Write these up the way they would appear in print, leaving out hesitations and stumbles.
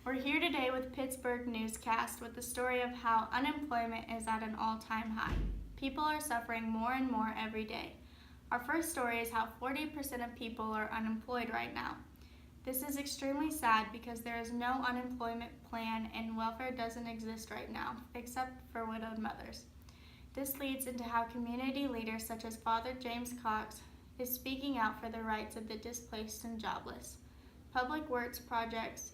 We're here today with Pittsburgh Newscast with the story of how unemployment is at an all-time high. People are suffering more and more every day. Our first story is how 40% of people are unemployed right now. This is extremely sad because there is no unemployment plan and welfare doesn't exist right now, except for widowed mothers. This leads into how community leaders such as Father James Cox is speaking out for the rights of the displaced and jobless. Public works projects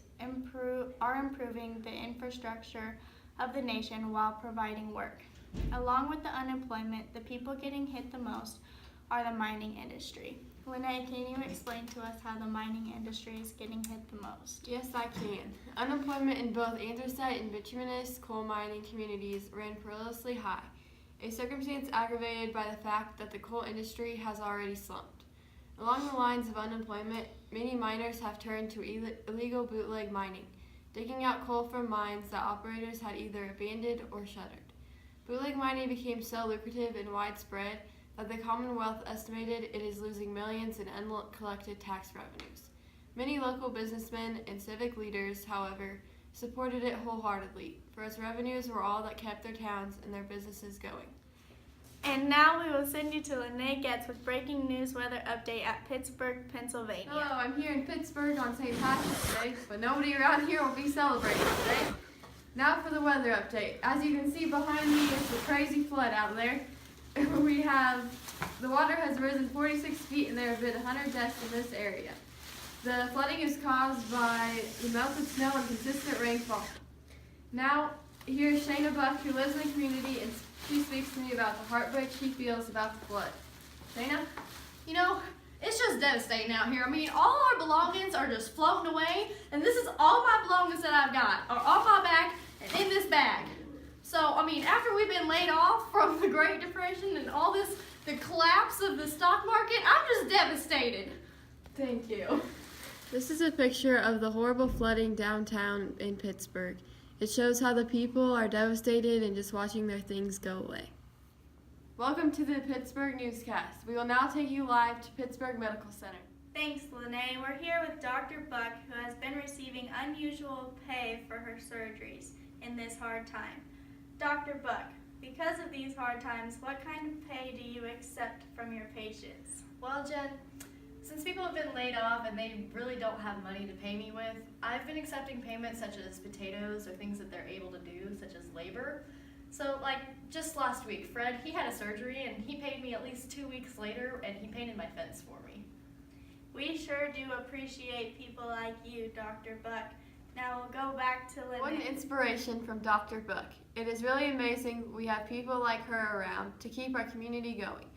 are improving the infrastructure of the nation while providing work. Along with the unemployment, the people getting hit the most are the mining industry. Lene, can you explain to us how the mining industry is getting hit the most? Yes, I can. Unemployment in both anthracite and bituminous coal mining communities ran perilously high, a circumstance aggravated by the fact that the coal industry has already slumped. Along the lines of unemployment, many miners have turned to illegal bootleg mining, digging out coal from mines that operators had either abandoned or shuttered. Bootleg mining became so lucrative and widespread that the Commonwealth estimated it is losing millions in uncollected tax revenues. Many local businessmen and civic leaders, however, supported it wholeheartedly, for its revenues were all that kept their towns and their businesses going. And now we will send you to Lene Getz with breaking news weather update at Pittsburgh, Pennsylvania. Hello, I'm here in Pittsburgh on St. Patrick's Day, but nobody around here will be celebrating today. Now for the weather update. As you can see behind me, it's a crazy flood out there. The water has risen 46 feet and there have been 100 deaths in this area. The flooding is caused by the melted snow and consistent rainfall. Now, here's Shayna Buck, who lives in the community, and she speaks to me about the heartbreak she feels about the flood. Shayna? You know, it's just devastating out here. I mean, all our belongings are just floating away, and this is all my belongings that I've got are on my back and in this bag. So, I mean, after we've been laid off from the Great Depression and all this, the collapse of the stock market, I'm just devastated. Thank you. This is a picture of the horrible flooding downtown in Pittsburgh. It shows how the people are devastated and just watching their things go away. Welcome to the Pittsburgh Newscast. We will now take you live to Pittsburgh Medical Center. Thanks, Lene. We're here with Dr. Buck, who has been receiving unusual pay for her surgeries in this hard time. Dr. Buck, because of these hard times, what kind of pay do you accept from your patients? Well, Jen, since people have been laid off and they really don't have money to pay me with, I've been accepting payments such as potatoes or things that they're able to do, such as labor. So, like, just last week, Fred, he had a surgery and he paid me at least 2 weeks later and he painted my fence for me. We sure do appreciate people like you, Dr. Buck. Now we'll go back to Lene. What an inspiration from Dr. Buck. It is really amazing we have people like her around to keep our community going.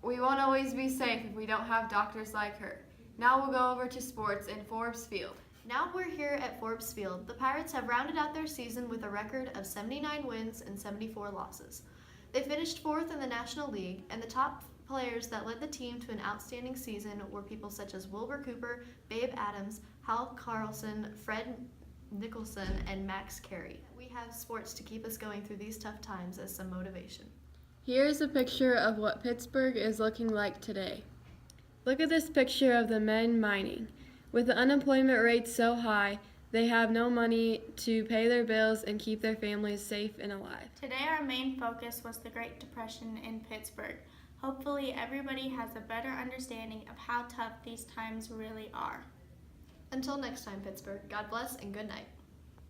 We won't always be safe if we don't have doctors like her. Now we'll go over to sports in Forbes Field. Now we're here at Forbes Field. The Pirates have rounded out their season with a record of 79 wins and 74 losses. They finished fourth in the National League, and the top players that led the team to an outstanding season were people such as Wilbur Cooper, Babe Adams, Hal Carlson, Fred Nicholson, and Max Carey. We have sports to keep us going through these tough times as some motivation. Here's a picture of what Pittsburgh is looking like today. Look at this picture of the men mining. With the unemployment rate so high, they have no money to pay their bills and keep their families safe and alive. Today our main focus was the Great Depression in Pittsburgh. Hopefully everybody has a better understanding of how tough these times really are. Until next time, Pittsburgh, God bless and good night.